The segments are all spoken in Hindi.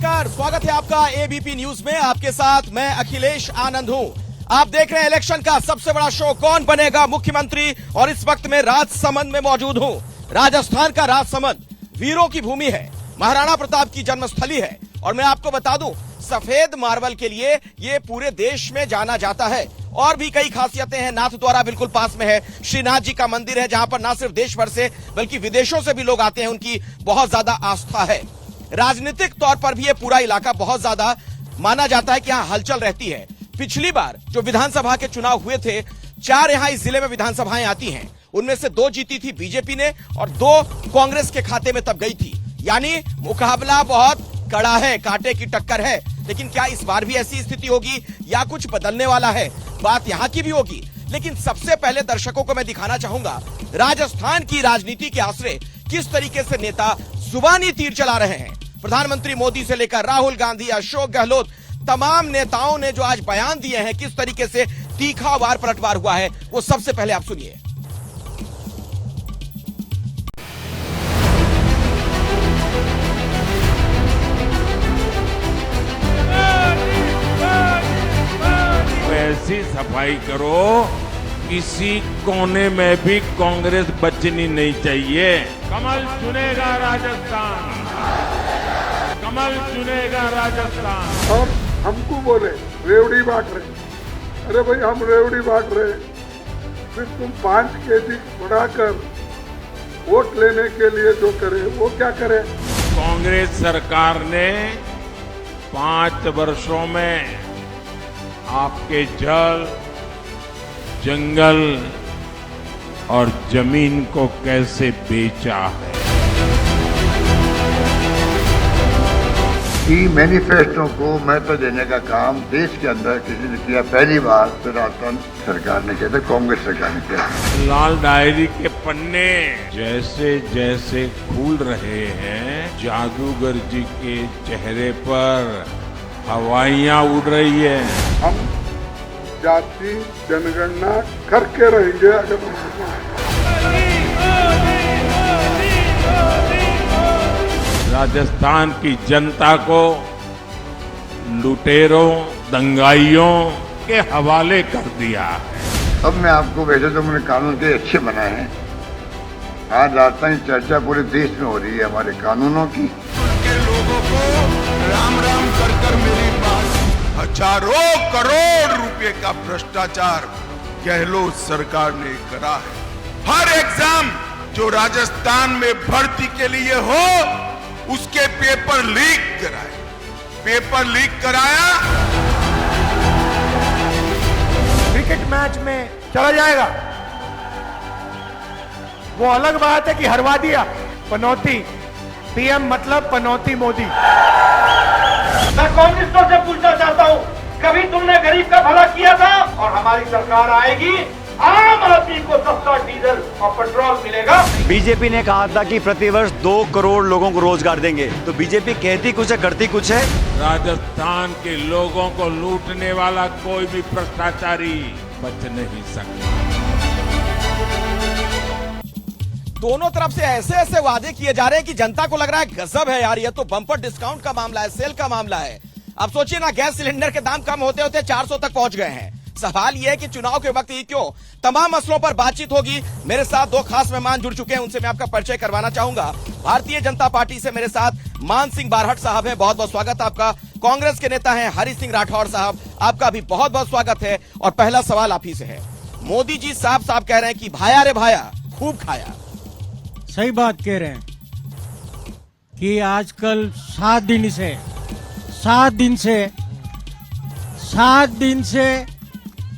नमस्कार, स्वागत है आपका एबीपी न्यूज में। आपके साथ मैं अखिलेश आनंद हूं। आप देख रहे हैं इलेक्शन का सबसे बड़ा शो, कौन बनेगा मुख्यमंत्री। और इस वक्त मैं राजसमंद में मौजूद हूं। राजस्थान का राजसमंद वीरों की भूमि है, महाराणा प्रताप की जन्मस्थली है। और मैं आपको बता दूं, सफेद मार्बल के लिए ये पूरे देश में जाना जाता है। और भी कई खासियतें हैं। नाथद्वारा बिल्कुल पास में है, श्रीनाथ जी का मंदिर है, जहां पर न सिर्फ देश भर से बल्कि विदेशों से भी लोग आते हैं। उनकी बहुत ज्यादा आस्था है। राजनीतिक तौर पर भी ये पूरा इलाका बहुत ज्यादा माना जाता है कि यहां हलचल रहती है। पिछली बार जो विधानसभा के चुनाव हुए थे, 4 यहां इस जिले में विधानसभाएं आती हैं। उनमें से 2 जीती थी बीजेपी ने और 2 कांग्रेस के खाते में तब गई थी। यानी मुकाबला बहुत कड़ा है, कांटे की टक्कर है। लेकिन क्या इस बार भी ऐसी स्थिति होगी या कुछ बदलने वाला है? बात यहां की भी होगी। लेकिन सबसे पहले दर्शकों को मैं दिखाना चाहूंगा राजस्थान की राजनीति के आसरे किस तरीके से नेता जुबानी तीर चला रहे हैं। प्रधानमंत्री मोदी से लेकर राहुल गांधी, अशोक गहलोत, तमाम नेताओं ने जो आज बयान दिए हैं, किस तरीके से तीखा वार पलटवार हुआ है, वो सबसे पहले आप सुनिए। ऐसी सफाई करो, किसी कोने में भी कांग्रेस बचनी नहीं चाहिए। कमल चुनेगा राजस्थान, कमल चुनेगा राजस्थान। और हमको बोले रेवड़ी बांट रहे। अरे भाई, हम रेवड़ी बांट रहे, फिर तुम 5 केजी बढ़ाकर वोट लेने के लिए जो करे वो क्या करे। कांग्रेस सरकार ने 5 वर्षों में आपके जल, जंगल और जमीन को कैसे बेचा है। ई मैनिफेस्टो को महत्व देने का काम देश के अंदर किसी ने किया, पहली बार तो राजस्थान सरकार ने किया था, कांग्रेस सरकार ने किया। लाल डायरी के पन्ने जैसे जैसे खुल रहे हैं, जादूगर जी के चेहरे पर हवाइयां उड़ रही है। हम जाति जनगणना करके रहेंगे। अगर राजस्थान की जनता को लुटेरों, दंगाइयों के हवाले कर दिया है। अब मैं आपको, वैसे तो मैंने कानून के अच्छे बनाए हैं, आज राजस्थान की चर्चा पूरे देश में हो रही है हमारे कानूनों की। के लोगों को राम राम कर मेरी बात, हजारों करोड़ रुपए का भ्रष्टाचार गहलोत सरकार ने करा है। हर एग्जाम जो राजस्थान में भर्ती के लिए हो, उसके पेपर लीक कराए। पेपर लीक कराया, क्रिकेट मैच में चला जाएगा, वो अलग बात है कि हरवा दिया। पनौती पीएम मतलब पनौती मोदी। मैं कांग्रेसियों से पूछना चाहता हूं, कभी तुमने गरीब का भला किया था? और हमारी सरकार आएगी, आम आदमी को सस्ता डीजल और पेट्रोल मिलेगा। बीजेपी ने कहा था कि प्रतिवर्ष 2 करोड़ लोगों को रोजगार देंगे, तो बीजेपी कहती कुछ है, करती कुछ है। राजस्थान के लोगों को लूटने वाला कोई भी भ्रष्टाचारी बच नहीं सकता। दोनों तरफ से ऐसे ऐसे वादे किए जा रहे हैं कि जनता को लग रहा है गजब है यार, ये तो बम्पर डिस्काउंट का मामला है, सेल का मामला है। अब सोचिए ना, गैस सिलेंडर के दाम कम होते होते 400 तक पहुंच गए हैं। सवाल यह है कि चुनाव के वक्त ही क्यों? तमाम मसलों पर बातचीत होगी। मेरे साथ 2 खास मेहमान जुड़ चुके हैं, उनसे मैं आपका परिचय करवाना चाहूंगा। भारतीय जनता पार्टी से मेरे साथ मान सिंह बारहट साहब हैं, बहुत बहुत स्वागत आपका। कांग्रेस के नेता हैं हरि सिंह राठौर साहब, आपका भी बहुत बहुत स्वागत है। और पहला सवाल आप ही से है। मोदी जी साफ साफ कह रहे हैं कि भाया रे भाया खूब खाया। सही बात कह रहे हैं कि आजकल 7 दिन से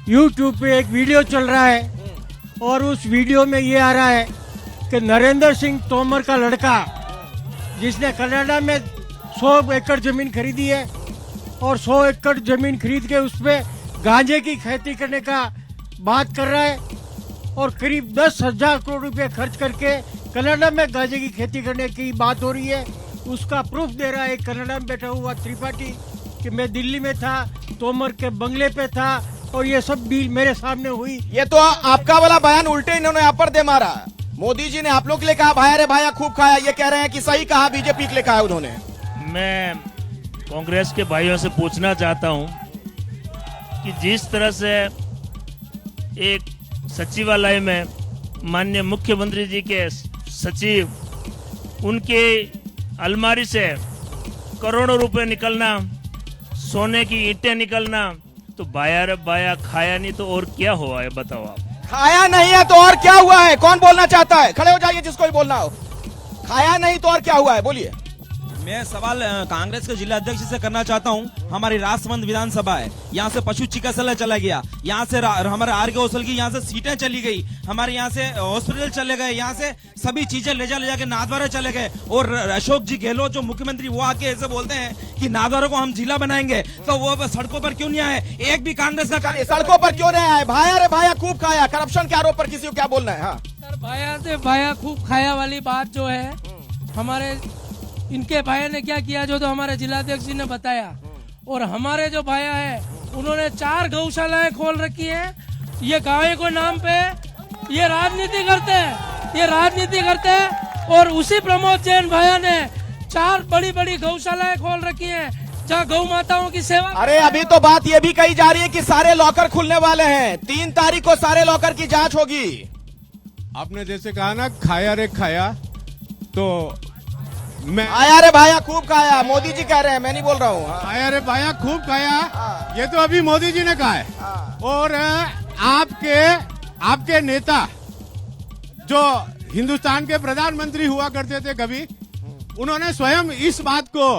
YouTube पे एक वीडियो चल रहा है और उस वीडियो में ये आ रहा है कि नरेंद्र सिंह तोमर का लड़का, जिसने कनाडा में 100 एकड़ जमीन खरीदी है और 100 एकड़ जमीन खरीद के उस पे गांजे की खेती करने का बात कर रहा है और करीब 10,000 करोड़ रुपए खर्च करके कनाडा में गांजे की खेती करने की बात हो रही है। उसका प्रूफ दे रहा है कनाडा में बैठा हुआ त्रिपाठी कि मैं दिल्ली में था, तोमर के बंगले पे था और ये सब डील मेरे सामने हुई। ये तो आपका वाला बयान उल्टे इन्होंने यहाँ पर दे मारा। मोदी जी ने आप लोग के लिए कहा भाया रे भाया खूब खाया, ये कह रहे हैं कि सही कहा बीजेपी के लिए कहा उन्होंने। मैं कांग्रेस के भाइयों से पूछना चाहता हूं कि जिस तरह से एक सचिवालय में माननीय मुख्यमंत्री जी के सचिव उनके अलमारी से करोड़ों रुपए निकलना, सोने की ईंटें निकलना, तो बाया रे बाया खाया नहीं तो और क्या हुआ है बताओ आप। खाया नहीं है तो और क्या हुआ है? कौन बोलना चाहता है? खड़े हो जाइए जिसको भी बोलना हो। खाया नहीं तो और क्या हुआ है? बोलिए। मैं सवाल कांग्रेस के जिला अध्यक्ष से करना चाहता हूं। हमारी राजसमंद विधानसभा है, यहाँ से पशु चिकित्सालय चला गया, यहाँ से हमारे आर.के. ओसल की यहाँ से सीटें चली गई, हमारे यहाँ से हॉस्पिटल चले गए, यहाँ से सभी चीजें ले जा के नाथद्वारा चले गए। और अशोक जी गहलोत जो मुख्यमंत्री वो आके ऐसे बोलते हैं कि नाथद्वारा को हम जिला बनाएंगे, तो वो सड़कों पर क्यों नहीं आए? एक भी कांग्रेस का सड़कों पर क्यों नहीं आए? भाया रे भाया खूब खाया, करप्शन के आरोप पर किसी को क्या बोलना है? हाँ सर, भाया से भाया खूब खाया वाली बात जो है, हमारे इनके भाई ने क्या किया जो तो हमारे जिलाध्यक्ष जी ने बताया। और हमारे जो भाया है उन्होंने 4 गौशालाएं खोल रखी हैं। ये गाँव को नाम पे ये राजनीति करते हैं, ये राजनीति करते हैं। और उसी प्रमोद जैन भाया ने 4 बड़ी बड़ी गौशालाएं खोल रखी हैं जहाँ गौ माताओं की सेवा। अरे अभी तो बात ये भी कही जा रही है कि सारे लॉकर खुलने वाले हैं, 3 तारीख को सारे लॉकर की जांच होगी। आपने जैसे कहा ना खाया रे खाया, तो मैं आया रे भाया खूब खाया, मोदी जी कह रहे हैं, मैं नहीं बोल रहा हूँ। आया रे भाया खूब खाया, ये तो अभी मोदी जी ने कहा है। और आपके नेता जो हिंदुस्तान के प्रधानमंत्री हुआ करते थे कभी, उन्होंने स्वयं इस बात को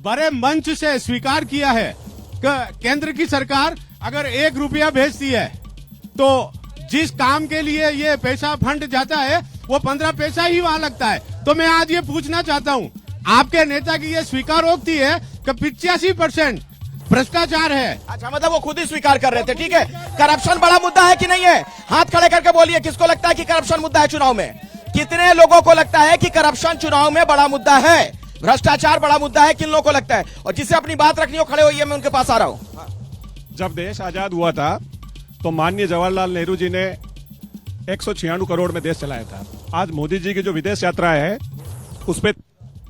बड़े मंच से स्वीकार किया है कि केंद्र की सरकार अगर 1 रुपया भेजती है तो जिस काम के लिए ये पैसा फंड जाता है वो 15 पैसा ही वहां लगता है। तो मैं आज ये पूछना चाहता हूँ, आपके नेता की ये स्वीकारोक्ति है कि 85% भ्रष्टाचार है। अच्छा, मतलब वो खुद ही स्वीकार कर रहे थे। ठीक है, करप्शन बड़ा मुद्दा है कि नहीं है? हाथ खड़े करके बोलिए, किसको लगता है कि करप्शन मुद्दा है चुनाव में? कितने लोगों को लगता है कि करप्शन चुनाव में बड़ा मुद्दा है, भ्रष्टाचार बड़ा मुद्दा है? किन लोगों को लगता है? और जिसे अपनी बात रखनी हो खड़े होइए, मैं उनके पास आ रहा हूँ। जब देश आजाद हुआ था तो माननीय जवाहरलाल नेहरू जी ने 196 करोड़ में देश चलाया था। आज मोदी जी की जो विदेश यात्रा है उस पे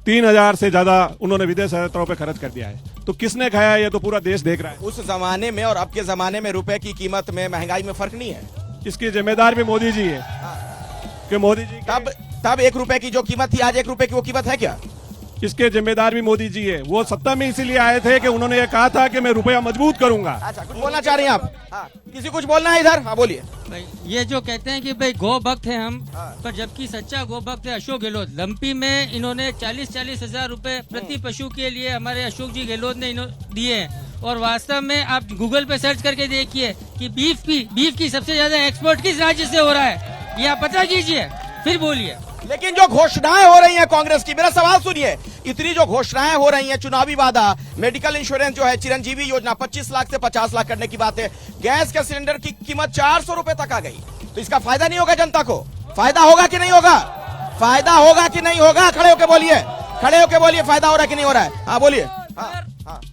3000 से ज्यादा उन्होंने विदेश यात्राओं पे खर्च कर दिया है। तो किसने खाया ये तो पूरा देश देख रहा है। उस जमाने में और अब के जमाने में रुपए की कीमत में, महंगाई में फर्क नहीं है। इसकी जिम्मेदार भी मोदी जी है कि मोदी जी तब 1 रुपए की जो कीमत थी आज 1 रुपए की वो कीमत है क्या? इसके जिम्मेदार भी मोदी जी है। वो सत्ता में इसीलिए आए थे कि उन्होंने ये कहा था कि मैं रुपया मजबूत करूंगा। अच्छा, कुछ बोलना चाह रहे हैं आप? किसी कुछ बोलना है इधर? हाँ बोलिए। भाई ये जो कहते हैं कि भाई गौ भक्त है हम, पर जबकि सच्चा गौ भक्त है अशोक गहलोत। लंपी में इन्होंने 40-40 हजार रुपए प्रति पशु के लिए हमारे अशोक जी गहलोत ने दिए हैं। और वास्तव में आप गूगल पे सर्च करके देखिए कि बीफ की सबसे ज्यादा एक्सपोर्ट किस राज्य से हो रहा है, ये आप पता कीजिए फिर बोलिए। लेकिन जो घोषणाएं हो रही हैं कांग्रेस की, मेरा सवाल सुनिए, इतनी जो घोषणाएं हो रही हैं, चुनावी वादा, मेडिकल इंश्योरेंस जो है, चिरंजीवी योजना 25 लाख से 50 लाख करने की बात है, गैस के सिलेंडर की कीमत 400 रुपए तक आ गई, तो इसका फायदा नहीं होगा जनता को? फायदा होगा कि नहीं होगा? फायदा होगा कि नहीं होगा? खड़े होके बोलिए, खड़े होके बोलिए, फायदा हो रहा है कि नहीं हो रहा है? हाँ बोलिए।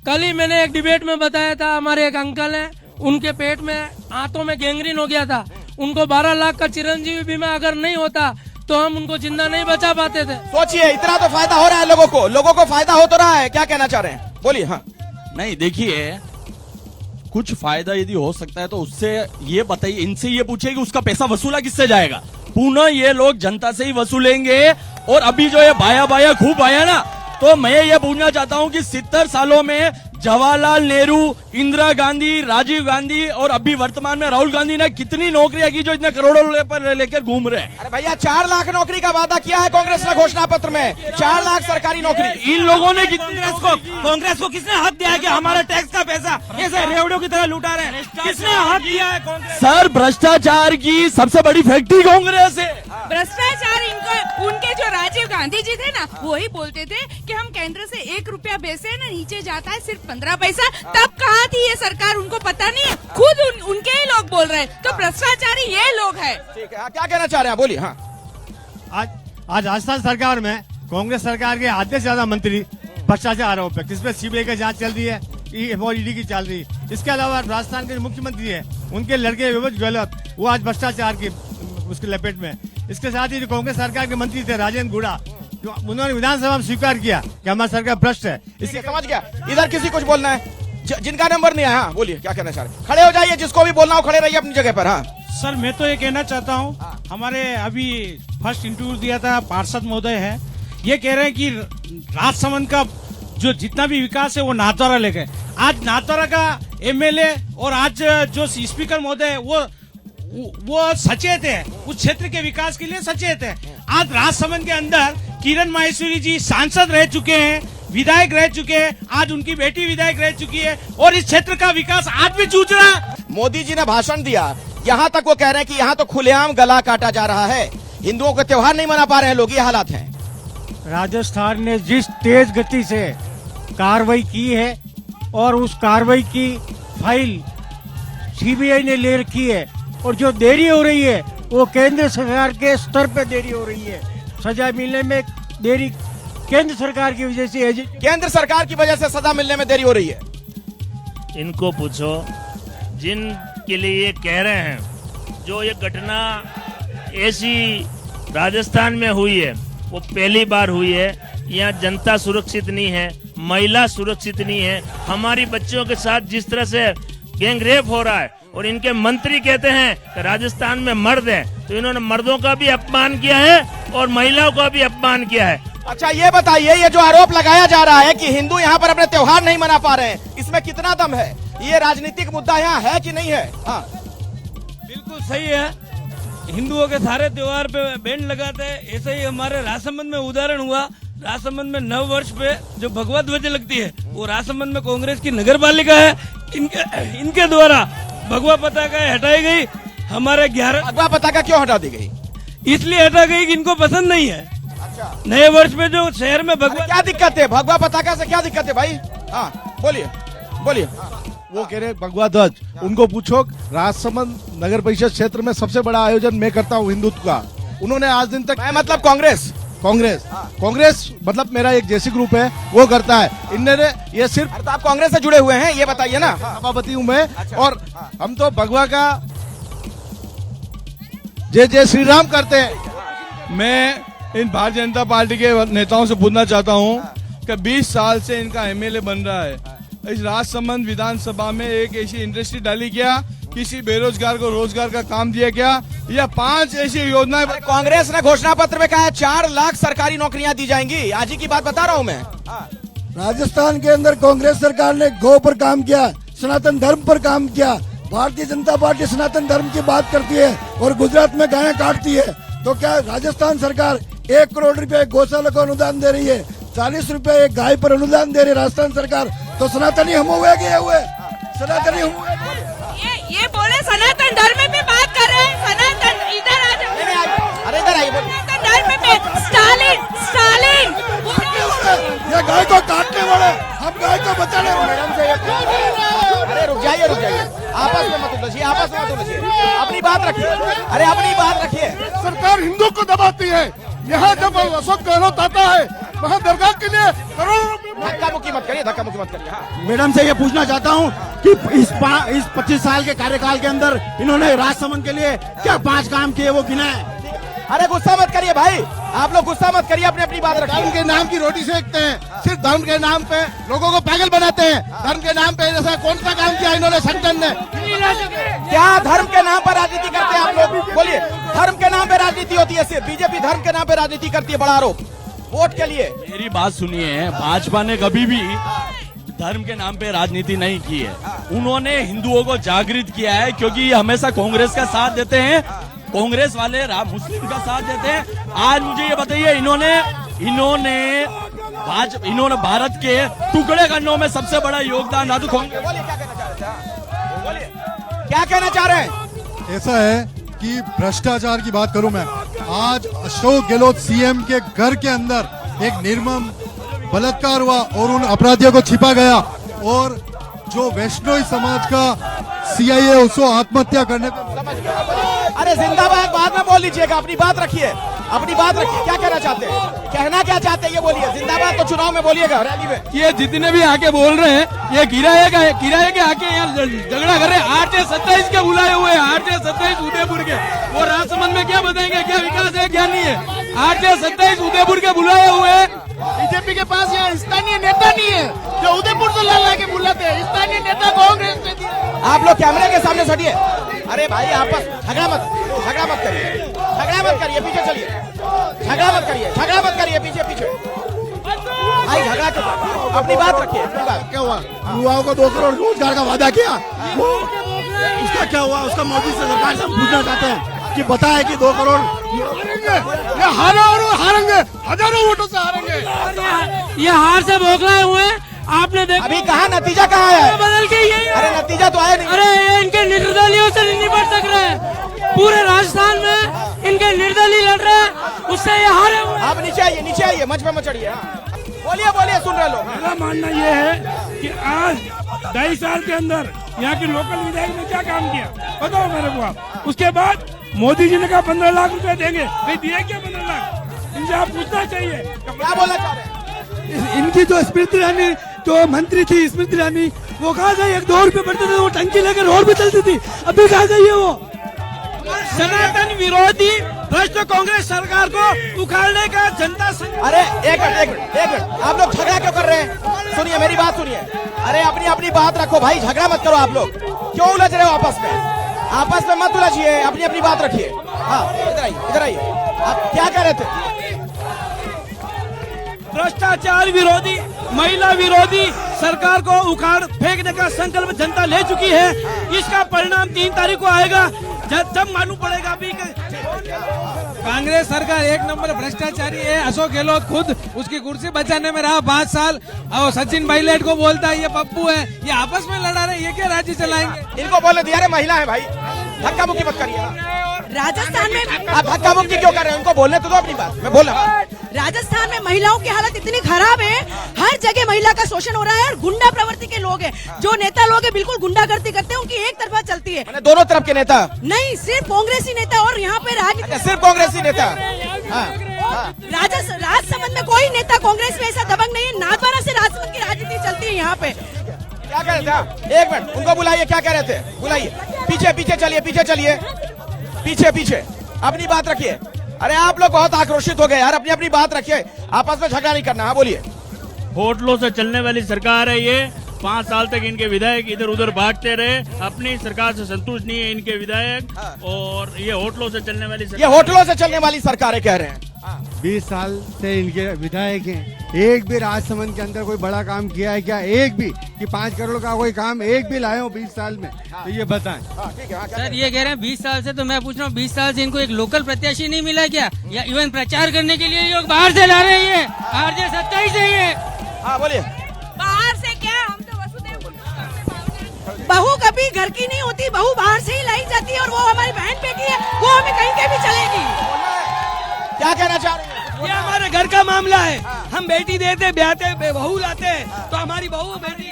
कल ही मैंने एक डिबेट में बताया था, हमारे एक अंकल हैं, उनके पेट में आंतों में गैंग्रीन हो गया था, उनको 12 लाख का चिरंजीवी बीमा अगर नहीं होता तो हम उनको जिंदा नहीं बचा पाते थे। सोचिए, इतना तो फायदा हो रहा है लोगों को फायदा हो तो रहा है। क्या कहना चाह रहे हैं? बोलिए। हाँ नहीं, देखिए कुछ फायदा यदि हो सकता है तो उससे ये बताइए, इनसे ये पूछिए कि उसका पैसा वसूला किससे जाएगा? पुनः ये लोग जनता से ही वसूलेंगे। और अभी जो ये बाया खूब आया ना, तो मैं ये पूछना चाहता हूँ कि 70 सालों में जवाहरलाल नेहरू, इंदिरा गांधी, राजीव गांधी और अभी वर्तमान में राहुल गांधी ने कितनी नौकरियां की जो इतने करोड़ों पर लेकर घूम रहे हैं? अरे भैया, 4 लाख नौकरी का वादा किया है कांग्रेस ने घोषणा पत्र में, 4 लाख सरकारी नौकरी। इन लोगों ने कांग्रेस को किसने हक दिया है कि हमारा टैक्स का पैसा ऐसे रेवड़ियों की तरह लुटा रहे हैं? किसने हक दिया है कांग्रेस? सर, भ्रष्टाचार की सबसे बड़ी फैक्ट्री कांग्रेस है। भ्रष्टाचार इनको, उनके जो राजीव गांधी जी थे ना, वो ही बोलते थे कि हम केंद्र से 1 रुपया भेजते हैं ना, नीचे जाता है सिर्फ 15 पैसा। तब कहाँ थी ये सरकार? उनको पता नहीं है, खुद उनके ही लोग बोल रहे हैं। तो भ्रष्टाचारी ये लोग हैं। ठीक है, क्या कहना चाह रहे हैं? बोलिए। हाँ, आज राजस्थान सरकार में कांग्रेस सरकार के आधे से ज्यादा मंत्री भ्रष्टाचार आरोप है, जिसमें सीबीआई की जांच चल रही है, ईडी की चल रही है। इसके अलावा राजस्थान के मुख्यमंत्री है, उनके लड़के विवेक गहलोत, वो आज भ्रष्टाचार की उसकी लपेट में। इसके साथ ही जो कांग्रेस सरकार के मंत्री थे राजेंद्र गुड़ा, उन्होंने विधानसभा में स्वीकार किया कि हमारी सरकार भ्रष्ट है। इसी समझ गया। इधर किसी कुछ बोलना है जिनका नंबर नहीं है? हाँ बोलिए, क्या कहना चाह रहे हैं? खड़े हो जाइए, जिसको भी बोलना हो खड़े रहिए अपनी जगह पर। हाँ सर, मैं तो ये कहना चाहता हूँ, हमारे अभी फर्स्ट इंटरव्यू दिया था पार्षद महोदय है, ये कह रहे हैं कि राजसमंद का जो जितना भी विकास है वो नाथद्वारा ले गए। आज नाथद्वारा का एमएलए और आज जो स्पीकर महोदय है वो सचेत है, उस क्षेत्र के विकास के लिए सचेत है। आज राजसमंद के अंदर किरण माहेश्वरी जी सांसद रह चुके हैं, विधायक रह चुके हैं, आज उनकी बेटी विधायक रह चुकी है और इस क्षेत्र का विकास आज भी जूझ रहा है। मोदी जी ने भाषण दिया, यहाँ तक वो कह रहे हैं कि यहाँ तो खुलेआम गला काटा जा रहा है, हिंदुओं का त्योहार नहीं मना पा रहे हैं लोग, ये हालात हैं। राजस्थान ने जिस तेज गति से कार्रवाई की है और उस कार्रवाई की फाइल सीबीआई ने ले रखी है और जो देरी हो रही है वो केंद्र सरकार के स्तर पे देरी हो रही है। सजा मिलने में देरी केंद्र सरकार की वजह से, केंद्र सरकार की वजह से सजा मिलने में देरी हो रही है। इनको पूछो जिनके लिए ये कह रहे हैं, जो ये घटना ऐसी राजस्थान में हुई है वो पहली बार हुई है। यहाँ जनता सुरक्षित नहीं है, महिला सुरक्षित नहीं है। हमारी बच्चियों के साथ जिस तरह से गैंगरेप हो रहा है और इनके मंत्री कहते हैं कि राजस्थान में मर्द है, तो इन्होंने मर्दों का भी अपमान किया है और महिलाओं का भी अपमान किया है। अच्छा ये बताइए, ये जो आरोप लगाया जा रहा है कि हिंदू यहाँ पर अपने त्योहार नहीं मना पा रहे हैं, इसमें कितना दम है? ये राजनीतिक मुद्दा यहाँ है कि नहीं है? हाँ बिल्कुल सही है, हिंदुओं के सारे त्योहार पे बैंड लगाते हैं। ऐसे ही हमारे राजसमंद में उदाहरण हुआ, राजसमंद में नव वर्ष पे जो भगवा ध्वज लगती है वो राजसमंद में कांग्रेस की नगर पालिका है, इनके द्वारा भगवा पताका हटाई गई। हमारे 11 भगवा पताका क्यों हटा दी गई? इसलिए हटा गई कि इनको पसंद नहीं है। अच्छा, नए वर्ष में जो शहर में भगवा, क्या दिक्कत है? भगवा पताका से क्या दिक्कत है भाई? हाँ बोलिए बोलिए। वो कह रहे भगवा ध्वज, उनको पूछो राजसमंद नगर परिषद क्षेत्र में सबसे बड़ा आयोजन मैं करता हूँ हिंदुत्व का। उन्होंने आज दिन तक, मैं मतलब कांग्रेस मतलब मेरा एक जैसी ग्रुप है वो करता है। इन्होंने ये सिर्फ, तो आप कांग्रेस से जुड़े हुए हैं ये बताइए ना। सभापति हूँ मैं। और हम तो भगवा का जय जय श्री राम करते हैं। मैं इन भारतीय जनता पार्टी के नेताओं से पूछना चाहता हूं कि 20 साल से इनका एमएलए बन रहा है, इस राजसमंद विधानसभा में एक ऐसी इंडस्ट्री डाली क्या? किसी बेरोजगार को रोजगार का काम दिया क्या? या 5 ऐसी योजनाएं? कांग्रेस ने घोषणा पत्र में कहा है 4 लाख सरकारी नौकरियां दी जाएंगी। आज ही की बात बता रहा हूं मैं। राजस्थान के अंदर कांग्रेस सरकार ने गौ पर काम किया, सनातन धर्म पर काम किया। भारतीय जनता पार्टी सनातन धर्म की बात करती है और गुजरात में गायें काटती है। तो क्या राजस्थान सरकार 1 करोड़ रुपए गौशाला को अनुदान दे रही है, 40 रुपए एक गाय पर अनुदान दे रही है राजस्थान सरकार, तो सनातनी हम हुए कि हुए? सनातनी हम हुए? ये बोले सनातन धर्म पे बात कर रहे हैं। सनातन इधर आ जाओ, अरे इधर आइए। सनातन धर्म पे स्टालिन ये गाय को काटने वाले, हम गाय को बचाने वाले। अरे रुक जाइए आपस में मत उलझिए, अपनी बात रखिए। अरे अपनी बात रखिए। सरकार हिंदू को दबाती है। यहाँ जब अशोक गहलोत आता है वहाँ दरगाह के लिए करोड़ों रुपए। धक्का मुक्की मत करिए। हाँ मैडम से ये पूछना चाहता हूँ कि इस 25 साल के कार्यकाल के अंदर इन्होंने राजसमंद के लिए क्या 5 काम किए वो गिनाए? अरे गुस्सा मत करिए भाई, आप लोग गुस्सा मत करिए, अपनी बात रखिए। धर्म के नाम की रोटी सेकते हैं, सिर्फ धर्म के नाम पे लोगों को पागल बनाते हैं। धर्म के नाम पे जैसा कौन सा काम किया इन्होंने संगठन ने? क्या धर्म के नाम पर राजनीति करते हैं आप लोग? बोलिए, धर्म के नाम पे राजनीति होती है सिर्फ? बीजेपी धर्म के नाम पे राजनीति करती है, बड़ा आरोप वोट के लिए। मेरी बात सुनिए, भाजपा ने कभी भी धर्म के नाम पे राजनीति नहीं की है। उन्होंने हिंदुओं को जागृत किया है, क्योंकि हमेशा कांग्रेस का साथ देते हैं, कांग्रेस वाले मुस्लिम का साथ देते हैं। आज मुझे ये बताइए, इन्होंने भारत के टुकड़े करने में सबसे बड़ा योगदान राजू कांग्रेस। क्या कहना चाह रहे हैं? ऐसा है कि भ्रष्टाचार की बात करूं मैं, आज अशोक गहलोत सीएम के घर के अंदर एक निर्मम बलात्कार हुआ और उन अपराधियों को छिपा गया, और जो वैष्णोई समाज का सीआईए उसको आत्महत्या करने को। अरे जिंदाबाद बाद में बोल लीजिएगा, अपनी बात रखिए। क्या कहना चाहते हैं? कहना क्या चाहते हैं ये बोलिए। जिंदाबाद तो चुनाव में बोलिएगा, रैली में। ये जितने भी आके बोल रहे हैं ये किराए के आके यहाँ झगड़ा कर रहे हैं। 8 से 27 के बुलाए हुए हैं, 8 से 27 उदयपुर के। वो राजसमंद में क्या बताएंगे, क्या विकास है क्या नहीं है? 827 उदयपुर के बुलाए हुए हैं। बीजेपी के पास यहाँ स्थानीय नेता नहीं है जो उदयपुर से ला के बुलाते हैं। स्थानीय नेता कांग्रेस ने दिया। आप लोग कैमरे के सामने सटिए। अरे भाई आपस झगड़ा मत करिए, पीछे चलिए। झगड़ा मत करिए, पीछे भाई झगड़ा क्यों? अपनी बात रखिए। क्या हुआ? युवाओं को 2 करोड़ रोजगार का वादा किया, उसका क्या हुआ? उसका मोदी से सरकार से हम पूछना चाहते हैं कि बताए कि 2 करोड़ हारेंगे, हजारों वोटों से हारेंगे। ये हार से बौखलाए हुए हैं। आपने देखा अभी कहा नतीजा कहाँ है? बदल के ये अरे नतीजा तो आया नहीं। अरे ये इनके निर्दलीयों से नहीं निपट सक रहे हैं। पूरे राजस्थान में इनके निर्दलीय लड़ रहे हैं, उससे ये हारे हुए। आप नीचे आइए, मंच पे मत चढ़िए। बोलिए, सुन रहे लोग। मेरा मानना ये है कि आज 2.5 साल के अंदर यहाँ के लोकल विधायक ने क्या काम किया बताओ मेरे को आप। उसके बाद मोदी जी ने कहा 15 लाख रुपए देंगे, भाई दिए क्या 15 लाख? इनसे आप पूछना चाहिए क्या बोलना चाह रहे हैं? इनकी जो स्मृति ईरानी जो मंत्री थी, स्मृति ईरानी, वो कहा गई 1-2 रुपए बढ़ते थे, वो टंकी लेकर और भी चलती थी। अभी कहा गई है वो सनातन विरोधी भ्रष्ट कांग्रेस सरकार को उखाड़ने का जनता संघ। अरे एक मिनट, आप लोग झगड़ा क्यों कर रहे हैं? सुनिए, मेरी बात सुनिए। अरे अपनी बात रखो भाई, झगड़ा मत करो। आप लोग क्यों उलझ रहे हो आपस में मत उलझिए, अपनी बात रखिए। हाँ, इधर आइए। आप क्या कह रहे थे? भ्रष्टाचार विरोधी, महिला विरोधी सरकार को उखाड़ फेंकने का संकल्प जनता ले चुकी है। इसका परिणाम 3 तारीख को आएगा, जब मालूम पड़ेगा। अभी कांग्रेस सरकार 1 नंबर भ्रष्टाचारी है। अशोक गहलोत खुद उसकी कुर्सी बचाने में रहा 5 साल, और सचिन पायलट को बोलता है ये पप्पू है। ये आपस में लड़ा रहे, ये क्या राज्य चलाएंगे? इनको बोले दिया रे महिला है भाई, धक्का मुक्की मत करिए। राजस्थान में आप धक्का मुक्की क्यों कर रहे हैं? उनको बोलने तो दो अपनी बात। मैं बोल रहा हूँ, राजस्थान में महिलाओं की हालत इतनी खराब है, हर जगह महिला का शोषण हो रहा है और गुंडा प्रवृत्ति के लोग हैं। जो नेता लोग हैं बिल्कुल गुंडागर्दी करते हैं, उनकी एक तरफा चलती है। दोनों तरफ के नेता नहीं, सिर्फ कांग्रेसी नेता। और यहाँ पे सिर्फ कांग्रेसी नेता। राजसमंद में कोई नेता कांग्रेस में ऐसा दबंग नहीं है। नाथद्वारा से राजसमंद की राजनीति चलती है यहाँ पे। क्या कह रहे थे? एक मिनट, उनको बुलाइए। क्या कह रहे थे? बुलाइए। पीछे चलिए। पीछे अपनी बात रखिए। अरे आप लोग बहुत आक्रोशित हो गए यार, अपनी बात रखिए, आपस में झगड़ा नहीं करना। हाँ बोलिए। होटलों से चलने वाली सरकार है ये। 5 साल तक इनके विधायक इधर उधर बांटते रहे, अपनी सरकार से संतुष्ट नहीं है इनके विधायक। और ये होटलों से चलने वाली सरकारें कह रहे हैं। 20 साल से इनके विधायक हैं, एक भी राजसमंद के अंदर कोई बड़ा काम किया है क्या? एक भी कि 5 करोड़ का कोई काम एक भी लाए हो 20 साल में? तो ये बताएं। सर ये कह रहे हैं 20 साल से, तो मैं पूछ रहा हूँ 20 साल से इनको एक लोकल प्रत्याशी नहीं मिला क्या? या इवन प्रचार करने के लिए ये लोग बाहर से ला रहे हैं? RJ 27 है ये। हाँ बोलिए। बाहर से क्या, हम तो वसुदेव बहू कभी घर की नहीं होती, बहू बाहर से ही लाई जाती है। और वो हमारी बहन बेटी है, वो हमें कहीं के भी चलेगी। क्या कहना चाह रहे हैं? ये हमारे घर का मामला है। हम बेटी देते, ब्याहते, बहू लाते हैं, तो हमारी बहू बेटी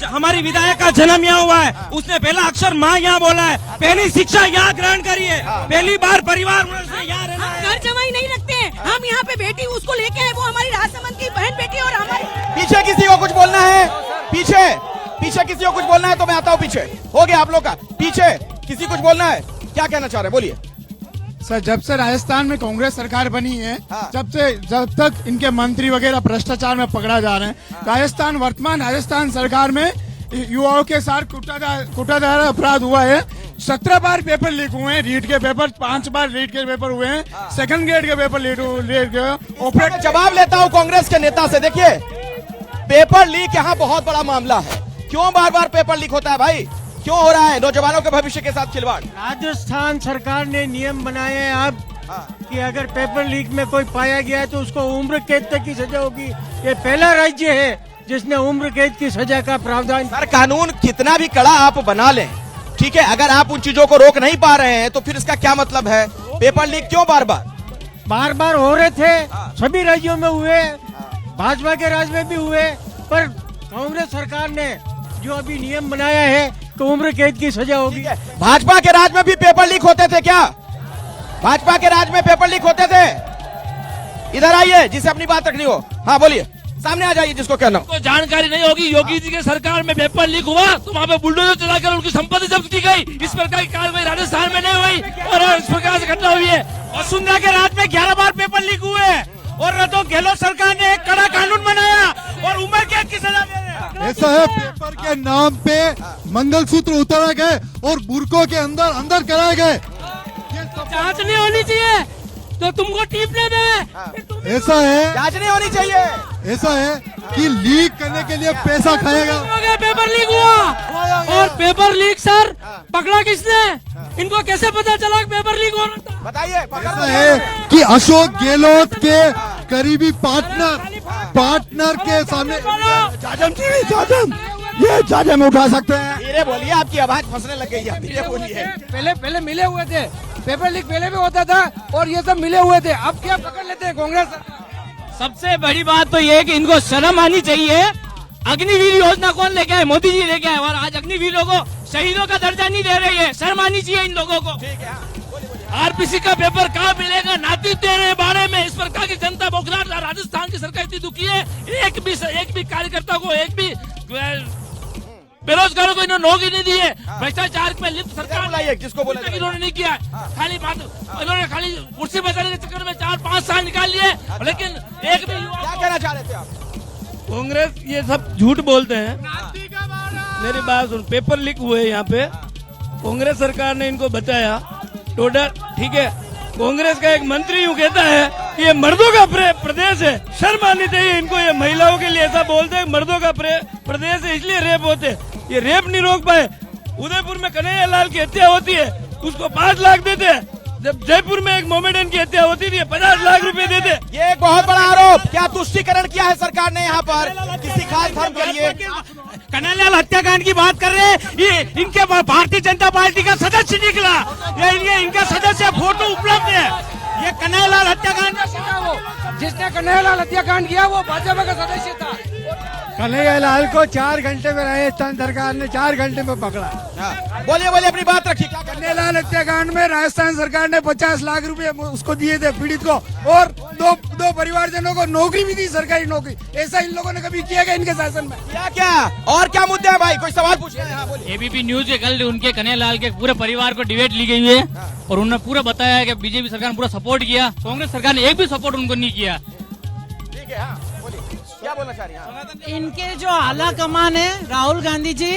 हमारी विधायक का जन्म यहाँ हुआ है। उसने पहला अक्षर माँ यहाँ बोला है, पहली शिक्षा यहाँ ग्रहण करी है, पहली बार परिवार यहाँ रहना है। घर जमाई नहीं रखते हैं हम, यहाँ पे बेटी उसको लेके आए, वो हमारी राजसमंद की बहन बेटी। और हमारी पीछे किसी को कुछ बोलना है? पीछे किसी को कुछ बोलना है तो मैं आता हूँ पीछे। हो गया आप लोग का। पीछे किसी कुछ बोलना है? क्या कहना चाह रहे हैं? बोलिए। सर जब से राजस्थान में कांग्रेस सरकार बनी है, जब तक इनके मंत्री वगैरह भ्रष्टाचार में पकड़ा जा रहे हैं, वर्तमान राजस्थान सरकार में युवाओं के साथ कुटाधार अपराध हुआ है। 17 बार पेपर लीक हुए हैं, रीट के पेपर 5 बार रीट के पेपर हुए हैं, 2nd ग्रेड के पेपर लीक हुए। जवाब लेता हूँ कांग्रेस के नेता से। देखिए, पेपर लीक यहाँ बहुत बड़ा मामला है। क्यों बार पेपर लीक होता है भाई? क्यों हो रहा है? नौजवानों के भविष्य के साथ खिलवाड़। राजस्थान सरकार ने नियम बनाए हैं अब कि अगर पेपर लीक में कोई पाया गया है तो उसको उम्र कैद तक की सजा होगी। ये पहला राज्य है जिसने उम्र कैद की सजा का प्रावधान। सर कानून कितना भी कड़ा आप बना लें, ठीक है, अगर आप उन चीजों को रोक नहीं पा रहे हैं तो फिर इसका क्या मतलब है? पेपर लीक क्यों बार बार हो रहे थे? सभी राज्यों में हुए, भाजपा के राज्य में भी हुए, पर कांग्रेस सरकार ने जो अभी नियम बनाया है तो उम्र कैद की सजा होगी। भाजपा के राज में भी पेपर लीक होते थे क्या? भाजपा के राज में पेपर लीक होते थे? इधर आइए, जिसे अपनी बात रखनी हो। हाँ बोलिए। सामने आ जाइए जिसको कहना हो। को जानकारी नहीं होगी, योगी जी के सरकार में पेपर लीक हुआ तो वहाँ पे बुलडोजर चलाकर उनकी संपत्ति जब्त की गई। इस प्रकार की कार्रवाई राजस्थान में नहीं हुई और इस प्रकार से घटना हुई है। वसुंधरा के राज में 11 बार पेपर लीक हुए और तो गहलोत सरकार ने एक कड़ा कानून बनाया और उम्र कैद की सजा दे रहे हैं। ऐसा है, पेपर के नाम पे मंगलसूत्र उतारे गए और बुरकों के अंदर कराए गए। जांच नहीं होनी चाहिए तो तुमको टीपने दे। ऐसा है, जांच नहीं होनी चाहिए। ऐसा है कि लीक करने के लिए पैसा खाएगा। पेपर लीक हुआ और पेपर लीक सर पकड़ा किसने? इनको कैसे पता चला कि पेपर लीक हो रहा था? बताइए। ऐसा है कि अशोक गहलोत के करीबी पार्टनर के सामने जाजम ये जाजम उठा सकते हैं। धीरे बोलिए, आपकी आवाज फंसने लग गई है, धीरे बोलिए। पहले मिले हुए थे, पेपर लीक पहले भी होता था और ये सब मिले हुए थे। अब क्या पकड़ लेते हैं कांग्रेस? सबसे बड़ी बात तो ये है कि इनको शर्म आनी चाहिए। अग्निवीर योजना कौन लेके आए? मोदी जी लेके आए और आज अग्निवीरों को शहीदों का दर्जा नहीं दे रही है। शर्म आनी चाहिए इन लोगों को। आरपीसी का पेपर कहाँ मिलेगा? नाती तेरे बारे में इस प्रकार की जनता बौखला। राजस्थान की सरकार इतनी दुखी है, एक भी कार्यकर्ता को, एक भी बेरोजगारों को इन्होंने नौकरी नहीं दी है। भ्रष्टाचार में लिप्त सरकार बुलाइए जिसको बोला इन्होंने नहीं किया। खाली बात, इन्होंने खाली कुर्सी बचाने के चक्कर में 4-5 साल निकाल लिए, लेकिन एक भी क्या कहना चाह रहे थे आप? कांग्रेस ये सब झूठ बोलते हैं। मेरी बात सुन, पेपर लीक हुए यहाँ पे, कांग्रेस सरकार ने इनको बचाया टोटल, ठीक है। कांग्रेस का एक मंत्री यूँ कहता है कि ये मर्दों का प्रदेश है। शर्म आनी चाहिए इनको। ये महिलाओं के लिए ऐसा बोलते हैं, मर्दों का प्रदेश है इसलिए रेप होते। ये रेप नहीं रोक पाए। उदयपुर में कन्हैया लाल की हत्या होती है, उसको 5 लाख देते हैं। जब जयपुर में एक मोमेडन की हत्या होती थी 50 लाख रुपए देते। ये एक बहुत बड़ा आरोप। क्या तुष्टीकरण किया है सरकार ने यहाँ पर किसी खास धर्म के लिए? कन्हैयालाल हत्याकांड की बात कर रहे हैं, ये इनके भारतीय जनता पार्टी का सदस्य निकला, ये इनका सदस्य फोटो उपलब्ध है। ये कन्हैयालाल हत्याकांड जिसने कन्हैयालाल हत्याकांड किया वो भाजपा का सदस्य था। कन्हैयालाल को 4 घंटे में राजस्थान सरकार ने 4 घंटे में पकड़ा। बोलिए अपनी बात रखिए। कन्हैयालाल हत्याकांड में राजस्थान सरकार ने 50 लाख रुपए उसको दिए थे पीड़ित को, और दो परिवारजनों को नौकरी भी दी, सरकारी नौकरी। ऐसा इन लोगों ने कभी किया क्या इनके शासन में? क्या और क्या मुद्दे हैं भाई? कोई सवाल पूछिए। एबीपी न्यूज के कल उनके कन्हैयालाल के पूरे परिवार को डिबेट ली गई है और उन्होंने पूरा बताया है कि बीजेपी सरकार ने पूरा सपोर्ट किया, कांग्रेस सरकार ने एक भी सपोर्ट उनको नहीं किया। ठीक है, क्या बोलना चाह रही हैं? इनके जो आला कमान है राहुल गांधी जी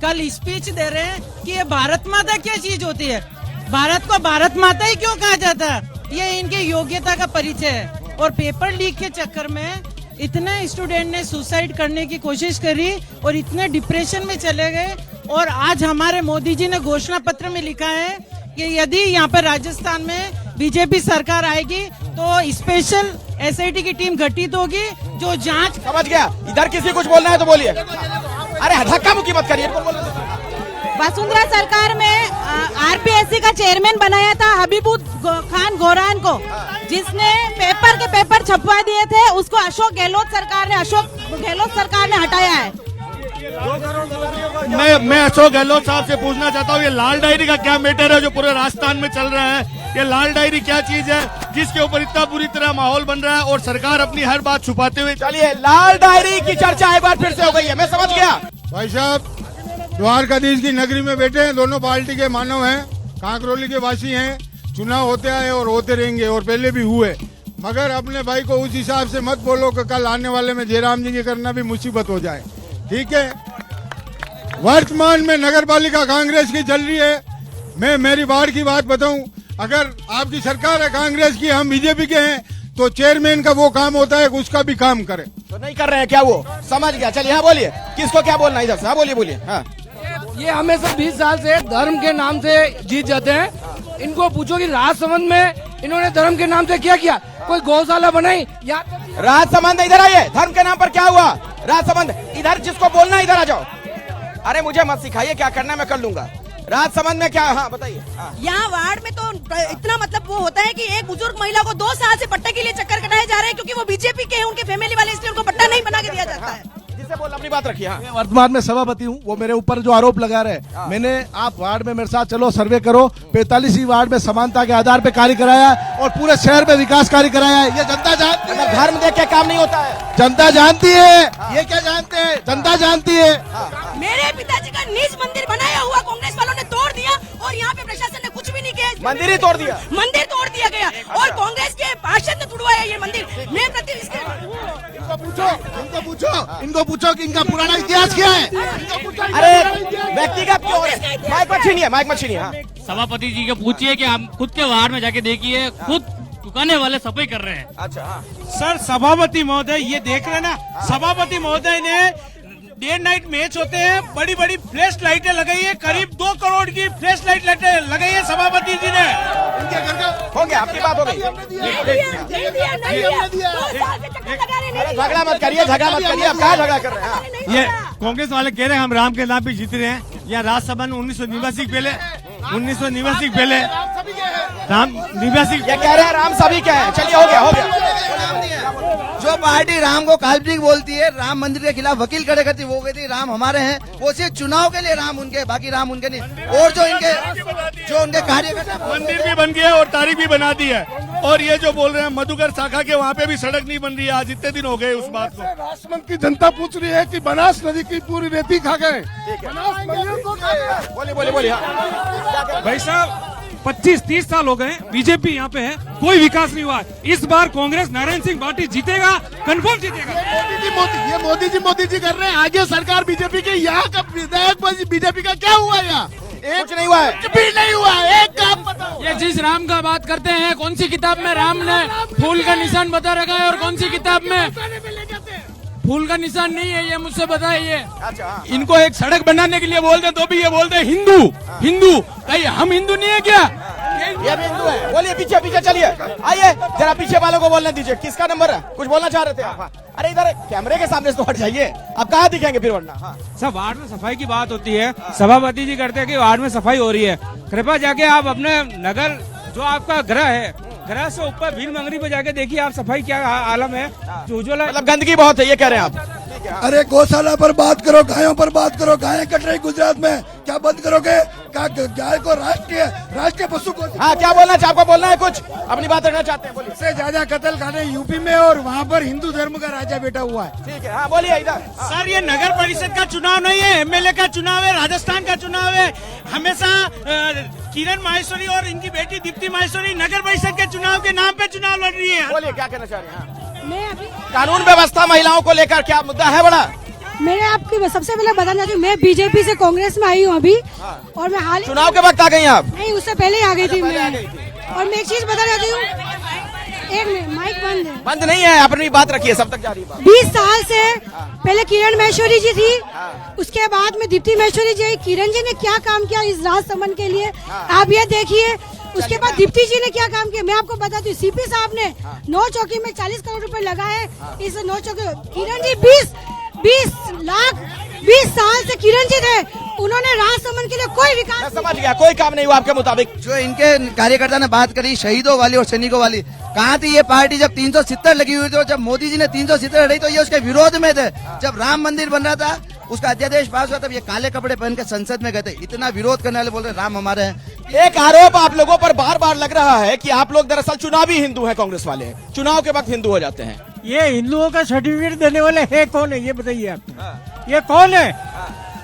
कल स्पीच दे रहे हैं कि ये भारत माता क्या चीज होती है, भारत को भारत माता ही क्यों कहा जाता है, ये इनकी योग्यता का परिचय है। और पेपर लीक के चक्कर में इतने स्टूडेंट ने सुसाइड करने की कोशिश करी और इतने डिप्रेशन में चले गए। और आज हमारे मोदी जी ने घोषणा पत्र में लिखा है कि यदि यहाँ पर राजस्थान में बीजेपी सरकार आएगी तो स्पेशल एसआईटी की टीम गठित होगी जो जांच। समझ गया। इधर किसी कुछ बोलना है तो बोलिए। अरे धक्का मुक्की मत करिए। वसुंधरा सरकार में आरपीएससी का चेयरमैन बनाया था हबीबुल खान गोरान को, जिसने पेपर छपवा दिए थे, उसको अशोक गहलोत सरकार ने हटाया है। मैं अशोक गहलोत साहब से पूछना चाहता हूँ, ये लाल डायरी का क्या मैटर है जो पूरे राजस्थान में चल रहा है? ये लाल डायरी क्या चीज है जिसके ऊपर इतना बुरी तरह माहौल बन रहा है और सरकार अपनी हर बात छुपाते हुए? चलिए, लाल डायरी की चर्चा एक बार फिर से हो गई है, मैं समझ गया। भाई साहब, द्वारकाधीश की नगरी में बैठे हैं, दोनों पार्टी के मानव हैं, कांकरोली के वासी हैं। चुनाव होते आए और होते रहेंगे और पहले भी हुए, मगर अपने भाई को उस हिसाब से मत बोलो कि कल आने वाले में जयराम जी के करना भी मुसीबत हो जाए। ठीक है, वर्तमान में नगर पालिका कांग्रेस की चल रही है। मेरी वार्ड की बात बताऊं, अगर आपकी सरकार है कांग्रेस की, हम बीजेपी के हैं, तो चेयरमैन का वो काम होता है कि उसका भी काम करे। तो नहीं कर रहे हैं क्या वो? समझ गया। चलिए, हाँ बोलिए, किसको क्या बोलना है इधर से? हाँ बोलिए। हाँ, ये हमेशा 20 साल से धर्म के नाम से जीत जाते हैं। इनको पूछो कि राजसमंद में इन्होंने धर्म के नाम से क्या किया? कोई गौशाला बनाई? राजसमंद इधर आइए। धर्म के नाम पर क्या हुआ? राजसमंद इधर, जिसको बोलना इधर आ जाओ। अरे मुझे मत सिखाइए, क्या करना है मैं कर लूंगा। राजसमंद में क्या? हाँ बताइए। यहाँ वार्ड में तो इतना मतलब वो होता है कि एक बुजुर्ग महिला को 2 साल से पट्टे के लिए चक्कर कटाए जा रहे हैं क्योंकि वो बीजेपी के हैं, उनके फैमिली वाले, इसलिए उनको पट्टा नहीं बना के दिया जाता है। से बोल, अपनी बात रखिए। हाँ। मैं वर्तमान में सभापति हूँ, वो मेरे ऊपर जो आरोप लगा रहे हैं, मैंने आप वार्ड में मेरे साथ चलो सर्वे करो, 45 वार्ड में समानता के आधार पे कार्य कराया और पूरे शहर में विकास कार्य कराया है। ये जनता जानती है, धर्म देख के काम नहीं होता है। जनता जानती है। ये क्या जानते हैं? जनता जानती है। मेरे पिताजी का निज मंदिर बनाया हुआ कांग्रेस वालों ने तोड़ दिया और यहाँ पे प्रशासन ने कुछ भी नहीं किया। मंदिर ही तोड़ दिया, मंदिर तोड़ दिया गया और कांग्रेस के पार्षद ने तुड़वाया ये मंदिर। मैं इनको पूछो कि इनका पुराना इतिहास क्या है। अरे व्यक्तिगत क्यों? माइक मत छीनिए, माइक मत छीनिए। हाँ। सभापति जी को पूछिए कि हम खुद के वार्ड में जाके देखिए, खुद दुकाने वाले सफाई कर रहे हैं। अच्छा। हाँ। सर सभापति महोदय ये देख रहे ना, सभापति महोदय ने डे नाइट मैच होते हैं, बड़ी बड़ी फ्लैश लाइटें लगाई है, करीब 2 करोड़ की फ्लैश लाइट लगाई है सभापति जी ने। इनके घर का हो गया, आपकी बात हो गई। झगड़ा मत करिए, झगड़ा मत करिए, आप कहाँ झगड़ा कर रहे हैं? ये कांग्रेस वाले कह रहे हैं हम राम के नाम पे जीत रहे हैं। या राज्यसभा में 1989 पहले राम निवासी ये कह रहे हैं राम सभी क्या है। चलिए हो गया, हो गया। जो पार्टी राम को काल्पनिक बोलती है, राम मंदिर के खिलाफ वकील खड़े करती है, वो कहती है राम हमारे हैं, वो सिर्फ चुनाव के लिए राम उनके, बाकी राम उनके नहीं। और जो उनके कार्यकर्ता, मंदिर भी बन गया और तारीख भी बना दी है। और ये जो बोल रहे हैं मधुकर शाखा के, वहाँ पे भी सड़क नहीं बन रही है, आज इतने दिन हो गए उस बात को। राजसमंद की जनता पूछ रही है कि बनास नदी की पूरी रेती खा गए। बोलिए। भाई साहब 25-30 साल हो गए बीजेपी यहाँ पे है, कोई विकास नहीं हुआ। इस बार कांग्रेस नारायण सिंह पार्टी जीतेगा, कंफर्म जीतेगा। मोदी जी कर रहे हैं, आगे सरकार बीजेपी की। यहाँ का विधायक बीजेपी का क्या हुआ? यहाँ कुछ नहीं हुआ है, भी नहीं हुआ। एक काम बताओ। ये जिस राम का बात करते हैं, कौन सी किताब में राम ने फूल का निशान बता रखा है और कौन सी किताब में फूल का निशान नहीं है, ये मुझसे बताइए। इनको एक सड़क बनाने के लिए बोलते तो भी ये बोलते हिंदू कहीं हम हिंदू नहीं है क्या? ये भी हिंदू है। बोलिए, पीछे चलिए, आइए जरा पीछे वालों को बोलने दीजिए। किसका नंबर है? कुछ बोलना चाह रहे थे आप? अरे इधर कैमरे के सामने से तो हट जाइए, आप कहाँ दिखेंगे फिर वरना। हाँ। सब वार्ड में सफाई की बात होती है, सभापति जी करते हैं कि वार्ड में सफाई हो रही है। कृपया जाके आप अपने नगर जो आपका ग्रह है, ग्रह से ऊपर भील मंगरी पे जाके देखिए आप सफाई क्या आलम है। उज्ज्वला मतलब गंदगी बहुत है, ये कह रहे हैं आप? अरे गौशाला पर बात करो, गायों पर बात करो, गायें कट रही गुजरात में, क्या बंद करोगे? गाय को राष्ट्रीय पशु को। हाँ, क्या बोलना चाहे? आपको बोलना है कुछ? अपनी बात रखना चाहते हैं, बोलिए। सबसे ज्यादा कत्ल खाने यूपी में और वहाँ पर हिंदू धर्म का राजा बैठा हुआ है। ठीक है, हाँ बोलिए इधर। सर ये नगर परिषद का चुनाव नहीं है, एमएलए का चुनाव है, राजस्थान का चुनाव है। हमेशा किरण माहेश्वरी और इनकी बेटी दीप्ति माहेश्वरी नगर परिषद के चुनाव के नाम पे चुनाव लड़ रही है। बोलिए, क्या कहना चाह रहे हैं? मैं अभी कानून व्यवस्था महिलाओं को लेकर क्या मुद्दा है बड़ा? मैं आपकी सबसे पहले बताना चाहती हूँ, मैं बीजेपी से कांग्रेस में आई हूँ अभी। और मैं हाल चुनाव के वक्त आ गई आप? नहीं, उससे पहले आ गई थी मैं। और मैं एक चीज बता रही हूँ, एक मिनट, माइक बंद है। बंद नहीं है, अपनी बात रखिए, सब तक जा रही है। 20 साल से पहले किरण माहेश्वरी जी थी, उसके बाद में दीप्ति माहेश्वरी जी। किरण जी ने क्या काम किया इस राजसमंद के लिए, आप ये देखिए। उसके बाद दीप्ति जी ने क्या काम किया, मैं आपको बताती हूँ। सीपी साहब ने 9 चौकी में 40 करोड़ रुपए लगाए। इस 9 चौकी किरण जी 20 साल से किरण जी थे, उन्होंने राजसमंद के लिए कोई विकास। समझ गया, कोई काम नहीं हुआ आपके मुताबिक। जो इनके कार्यकर्ता ने बात करी शहीदों वाली और सैनिकों वाली, कहाँ थी ये पार्टी जब 370 लगी हुई थी? जब मोदी जी ने 370 हटाई तो ये उसके विरोध में थे। जब राम मंदिर बन रहा था, उसका अध्यादेश पास हुआ, तब ये काले कपड़े पहन के संसद में गए थे। इतना विरोध करने वाले बोल रहे राम हमारे हैं। एक आरोप आप लोगों पर बार बार लग रहा है कि आप लोग दरअसल चुनावी हिंदू हैं, कांग्रेस वाले चुनाव के वक्त हिंदू हो जाते हैं। ये हिंदुओं का सर्टिफिकेट देने वाले है कौन है, ये बताइए आप। ये कौन है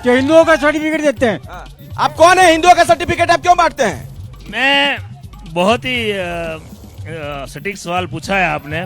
जो हिंदुओं का सर्टिफिकेट देते हैं? आप कौन है? हिंदुओं का सर्टिफिकेट आप क्यों बांटते हैं? मैं बहुत ही सटीक सवाल पूछा है आपने।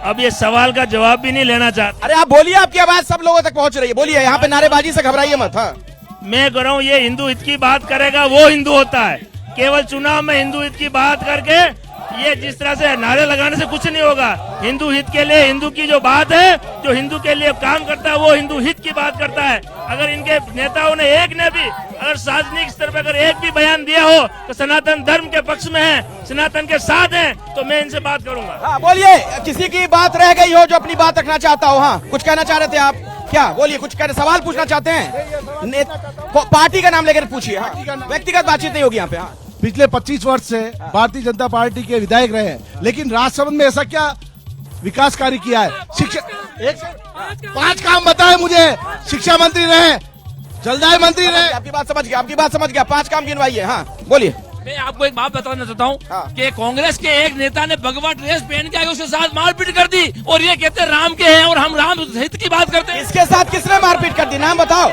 अब ये सवाल का जवाब भी नहीं लेना चाहता। अरे आप बोलिए, आपकी आवाज सब लोगों तक पहुंच रही है, बोलिए। यहाँ पे नारेबाजी से घबराइए मत। हाँ, मैं कह रहा हूँ, ये हिंदू हित की बात करेगा वो हिंदू होता है। केवल चुनाव में हिंदू हित की बात करके ये जिस तरह से नारे लगाने से कुछ नहीं होगा। हिंदू हित के लिए हिंदू की जो बात है, जो हिंदू के लिए काम करता है, वो हिंदू हित की बात करता है। अगर इनके नेताओं ने एक ने भी अगर सार्वजनिक स्तर पर अगर एक भी बयान दिया हो तो सनातन धर्म के पक्ष में है, सनातन के साथ है, तो मैं इनसे बात करूंगा। हाँ बोलिए, किसी की बात रह गई हो जो अपनी बात रखना चाहता हो। हाँ, कुछ कहना चाह रहे थे आप? क्या बोलिए, कुछ कहने सवाल पूछना चाहते हैं? पार्टी का नाम लेकर पूछिए। हाँ, व्यक्तिगत बातचीत नहीं होगी यहाँ पे। हाँ, पिछले 25 वर्ष से भारतीय जनता पार्टी के विधायक रहे हैं, लेकिन राजसमंद में ऐसा क्या विकास कार्य किया है। शिक्षा 5 काम बताए मुझे। शिक्षा मंत्री रहे, जलदाय मंत्री रहे। आपकी बात समझ गया, आपकी बात समझ गया। 5 काम गिनवाइए। हाँ बोलिए। मैं आपको एक बात बताना चाहता हूँ कि कांग्रेस के एक नेता ने भगवा ड्रेस पहन के उसके साथ मारपीट कर दी और ये कहते राम के हैं और हम राम हित की बात करते हैं। इसके साथ किसने मारपीट कर दी? नाम बताओ,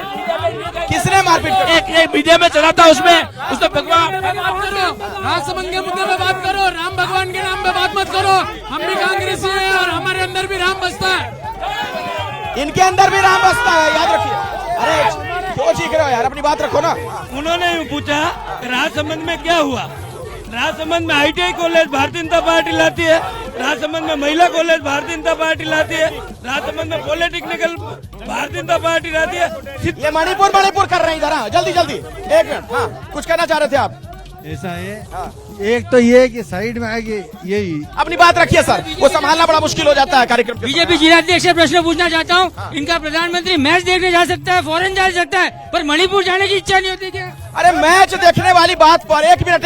किसने मारपीट कर दी? एक मीडिया में चला था, उसने भगवा। राजसमंद के मुद्दे पे बात करो, राम भगवान के नाम पे बात मत करो। हम भी कांग्रेसी हैं और हमारे अंदर भी राम बसता है। इनके अंदर भी राम बसता है, याद रखिए। अरे क्यों चीख रहे हो यार, अपनी बात रखो ना। उन्होंने पूछा राजसमंद में क्या हुआ। राजसमंद में ITI college Bharatiya Janata party लाती है, राजसमंद में महिला कॉलेज भारतीय जनता पार्टी लाती है, राजसमंद में पॉलिटेक्निकल भारतीय जनता पार्टी लाती है। ये मणिपुर कर रहे हैं इधर। हाँ जल्दी जल्दी, 1 मिनट। हाँ कुछ कहना चाह रहे थे आप? ऐसा है, एक तो ये कि साइड में आएगी, यही अपनी बात रखिए सर, वो संभालना बड़ा मुश्किल हो जाता है कार्यक्रम। बीजेपी जिलाध्यक्ष से प्रश्न पूछना चाहता हूँ। इनका प्रधानमंत्री मैच देखने जा सकता है, फॉरेन जा सकता है, पर मणिपुर जाने की इच्छा नहीं होती क्या? अरे मैच देखने वाली बात पर एक मिनट।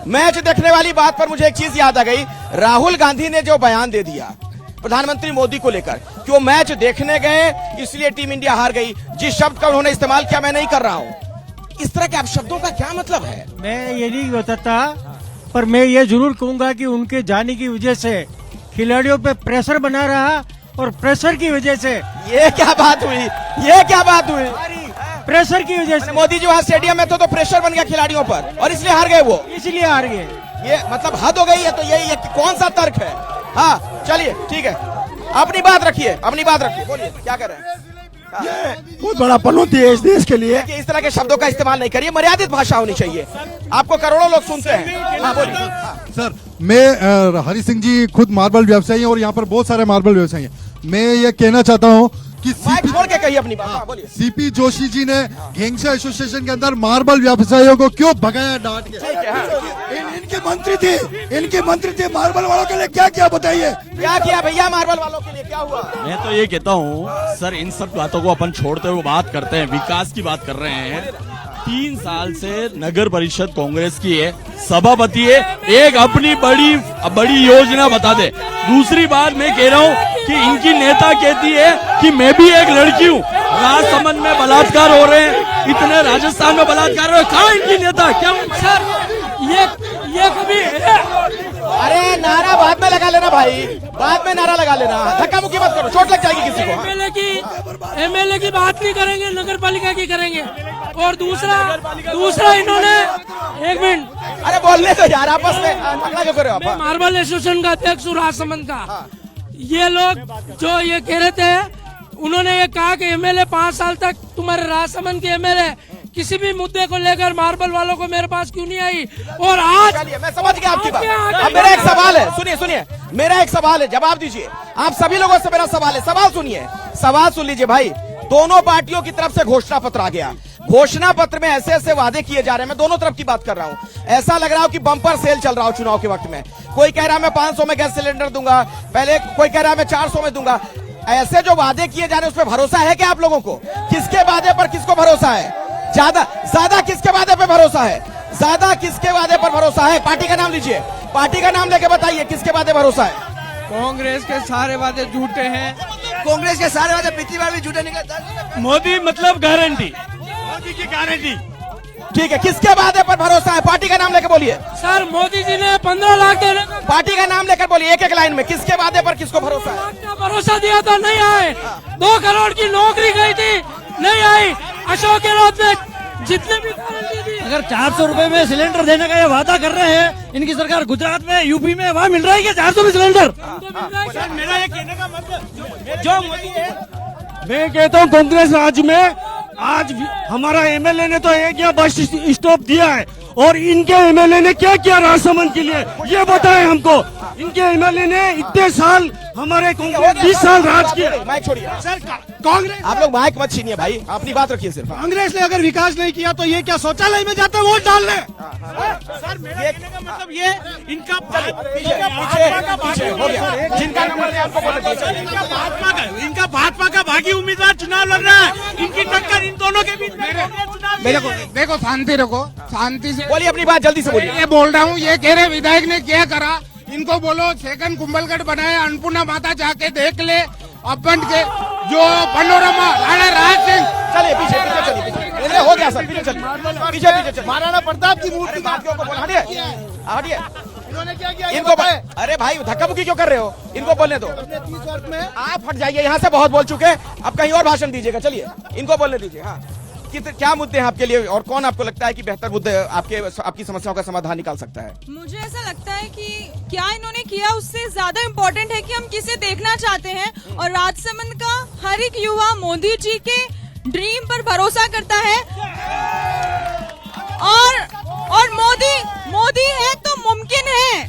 मैच देखने वाली बात पर मुझे एक चीज याद आ गई। राहुल गांधी ने जो बयान दे दिया प्रधानमंत्री मोदी को लेकर कि वो मैच देखने गए इसलिए टीम इंडिया हार गई, जिस शब्द का उन्होंने इस्तेमाल किया मैं नहीं कर रहा हूँ, इस तरह के आप शब्दों का क्या मतलब है? मैं ये नहीं बताता, पर मैं ये जरूर कहूंगा कि उनके जाने की वजह से खिलाड़ियों पे प्रेशर बना रहा और प्रेशर की वजह से ये क्या बात हुई? प्रेशर की वजह से मोदी जी वहाँ स्टेडियम में तो प्रेशर बन गया खिलाड़ियों पर और इसलिए हार गए वो। इसलिए हार गए। ये मतलब हद हो गई है। तो ये कौन सा तर्क है? हाँ चलिए ठीक है, अपनी बात रखिए, बोलिए क्या कर रहे हैं? बहुत बड़ा पनौती है इस देश के लिए। कि इस तरह के शब्दों का इस्तेमाल नहीं करिए, मर्यादित भाषा होनी चाहिए। आपको करोड़ों लोग सुनते हैं। हाँ बोलिए। सर मैं हरि सिंह जी खुद मार्बल व्यवसायी हैं और यहाँ पर बहुत सारे मार्बल व्यवसायी हैं। मैं ये कहना चाहता हूँ कि छोड़ के कहिए अपनी बात। बोलिए। सीपी जोशी जी ने घेंगशा एसोसिएशन के अंदर मार्बल व्यवसायियों को क्यों भगाया डांट के? इनके मंत्री थे मार्बल वालों के लिए क्या क्या बताइए? क्या किया भैया मार्बल वालों के लिए, क्या हुआ? मैं तो ये कहता हूँ सर, इन सब बातों को अपन छोड़ते हुए बात करते हैं, विकास की बात कर रहे हैं। 3 साल से नगर परिषद कांग्रेस की है, सभापति है, एक अपनी बड़ी योजना बता दे। दूसरी बात मैं कह रहा हूँ कि इनकी नेता कहती है कि मैं भी एक लड़की हूँ, राजसमंद में बलात्कार हो रहे हैं, इतने राजस्थान में बलात्कार हो रहे हैं, कहाँ इनकी नेता? क्या सर ये कभी अरे नारा बाद में लगा लेना भाई, बाद में नारा लगा लेना, धक्का मुक्की मत करो, चोट लग जाएगी किसी को। एमएलए की बात नहीं करेंगे, नगर पालिका की करेंगे। और दूसरा इन्होंने 1 मिनट, अरे बोलने तो यार आपस में झगड़ा क्यों कर रहे हो आप? मार्बल एसोसिएशन का अध्यक्ष हूँ राजसमंद का। ये लोग जो ये कह रहे थे, उन्होंने ये कहा कि एमएलए 5 साल तक तुम्हारे राजसमंद के एमएलए किसी भी मुद्दे को लेकर मार्बल वालों को मेरे पास क्यों नहीं आई? और आज मैं समझ गया आपकी बात। अब मेरा एक सवाल है, सुनिए, मेरा एक सवाल है, जवाब दीजिए। आप सभी लोगों से मेरा सवाल है, सवाल सुनिए, सवाल सुन लीजिए भाई। दोनों पार्टियों की तरफ से घोषणा पत्र आ गया। घोषणा पत्र में ऐसे वादे किए जा रहे हैं, मैं दोनों तरफ की बात कर रहा हूं। ऐसा लग रहा हो कि बम्पर सेल चल रहा हो चुनाव के वक्त में। कोई कह रहा है मैं 500 में गैस सिलेंडर दूंगा, पहले कोई कह रहा है मैं 400 में दूंगा। ऐसे जो वादे किए जा रहे हैं उस पर भरोसा है क्या आप लोगों को? किसके वादे पर किसको भरोसा है? ज्यादा किसके वादे पर भरोसा है? ज्यादा किसके वादे पर भरोसा है? पार्टी का नाम लीजिए, पार्टी का नाम लेके बताइए किसके वादे भरोसा है? कांग्रेस के सारे वादे झूठे हैं। कांग्रेस के सारे वादे पिछली बार भी झूठे निकले। मोदी मतलब गारंटी, मोदी की गारंटी। ठीक है, किसके वादे पर भरोसा है? पार्टी का नाम लेकर बोलिए। सर मोदी जी ने 15 लाख देने का, पार्टी का नाम लेकर बोलिए, एक लाइन में किसके वादे पर किसको भरोसा है? भरोसा दिया था, नहीं आए। 2 करोड़ की नौकरी गई थी, नहीं आई। अशोक गहलोत ने जितने भी गारंटी दी। अगर 400 रुपए में सिलेंडर देने का ये वादा कर रहे हैं इनकी सरकार, गुजरात में, यूपी में, वहाँ मिल रहा है क्या 400 में सिलेंडर? मेरा ये कहने का मतलब जो मैं कहता हूँ कांग्रेस राज्य में आज हमारा एमएलए ने तो एक या बस स्टॉप दिया है, और इनके एमएलए ने क्या किया राजसमंद के लिए ये बताएं हमको। इनके एमएलए ने इतने साल हमारे कांग्रेस 20 साल राज किया। माइक छोड़िए सर, कांग्रेस, आप लोग माइक मत छीनिए भाई, अपनी बात रखिए सिर्फ। कांग्रेस ने अगर विकास नहीं किया तो ये क्या शौचालय में जाते वोट डालने? सर मेरे कहने का मतलब ये इनका जिनका नंबर आपको इनका भाजपा का भागी उम्मीदवार चुनाव लड़ रहा है, इनकी टक्कर इन दोनों के बीच में। देखो शांति रखो, शांति से बोलिए, अपनी बात जल्दी से बोलिए। ये बोल रहा हूँ, ये कह रहे विधायक ने क्या करा, इनको बोलो सेकंड कुंभलगढ़ बनाए, अन्नपूर्णा माता जाके देख ले। अपन के जो पनोरमा राणा राज सिंह, चलिए पीछे पीछे चलिए, पीछे हो गया सर, पीछे चलिए, पीछे पीछे चलिए। महाराणा प्रताप की मूर्ति बातियों को बोल, हटिए हटिए। इन्होंने क्या किया इनको अरे भाई धक्का मुक्की क्यों कर रहे हो, इनको बोलने दो। 30 वर्ष में आप हट जाइए यहाँ से, बहुत बोल चुके, अब कहीं और भाषण दीजिएगा। चलिए इनको बोलने दीजिए। हाँ, क्या मुद्दे हैं आपके लिए और कौन आपको लगता है कि बेहतर मुद्दे आपकी समस्याओं का समाधान निकाल सकता है? मुझे ऐसा लगता है कि क्या इन्होंने किया उससे ज्यादा इम्पोर्टेंट है कि हम किसे देखना चाहते हैं। और राजसमंद का हर एक युवा मोदी जी के ड्रीम पर भरोसा करता है और मोदी है तो मुमकिन है।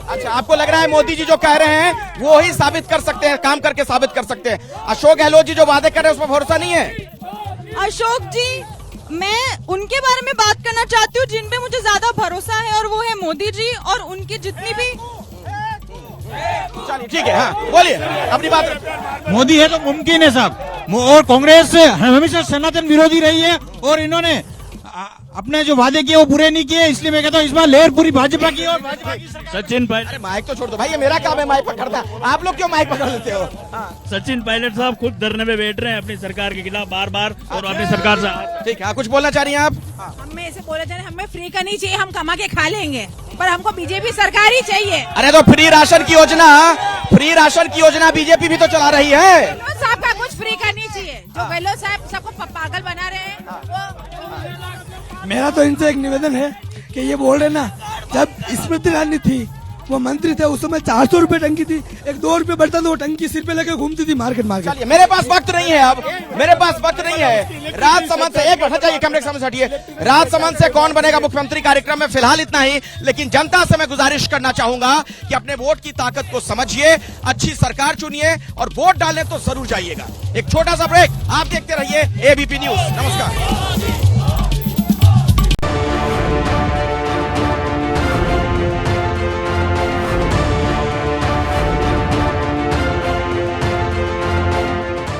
अच्छा, आपको लग रहा है मोदी जी जो कह रहे हैं वो ही साबित कर सकते हैं, काम करके साबित कर सकते हैं। अशोक गहलोत जी जो वादे कर रहे हैं उसमें भरोसा नहीं है? अशोक जी, मैं उनके बारे में बात करना चाहती हूँ जिन पे मुझे ज्यादा भरोसा है और वो है मोदी जी और उनकी जितनी भी। चलिए ठीक है, हाँ बोलिए अपनी बात। मोदी है तो मुमकिन है साहब, और कांग्रेस हमेशा सनातन विरोधी रही है और इन्होंने अपने जो वादे किए वो पूरे नहीं किए, इसलिए मैं कहता हूँ इस बार लहर पूरी भाजपा की और भाजपा की। सचिन पायलट, अरे माइक तो छोड़ दो भाई, ये मेरा काम है माइक पकड़ना, आप लोग क्यों माइक पकड़ लेते हो? सचिन पायलट साहब खुद धरने पे बैठ रहे हैं अपनी सरकार के खिलाफ बार बार और अपनी सरकार से। ठीक है, कुछ बोलना चाह रही हैं आप? हमें ऐसे बोलना चाहिए, हमें फ्री का नहीं चाहिए, हम कमा के खा लेंगे, पर हमको बीजेपी सरकार ही चाहिए। अरे तो फ्री राशन की योजना बीजेपी भी तो चला रही है। गहलोत साहब का कुछ फ्री का नहीं चाहिए, जो गहलोत साहब सबको पागल बना रहे हैं। मेरा तो इनसे एक निवेदन है कि ये बोल रहे ना, जब स्मृति ईरानी थी वो मंत्री थे उस समय 400 रुपए टंकी थी, एक 2 रुपए बढ़ता तो वो टंकी सिर पे लेकर घूमती थी मार्केट। चलिए मेरे पास वक्त नहीं है, अब मेरे पास वक्त नहीं है। राजसमंद से एक हट जाइए, कैमरे के सामने हटिए। राजसमंद से कौन बनेगा मुख्यमंत्री कार्यक्रम में फिलहाल इतना ही, लेकिन जनता से मैं गुजारिश करना चाहूंगा कि अपने वोट की ताकत को समझिए, अच्छी सरकार चुनिए और वोट डालने तो जरूर जाइएगा। एक छोटा सा ब्रेक, आप देखते रहिए एबीपी न्यूज। नमस्कार।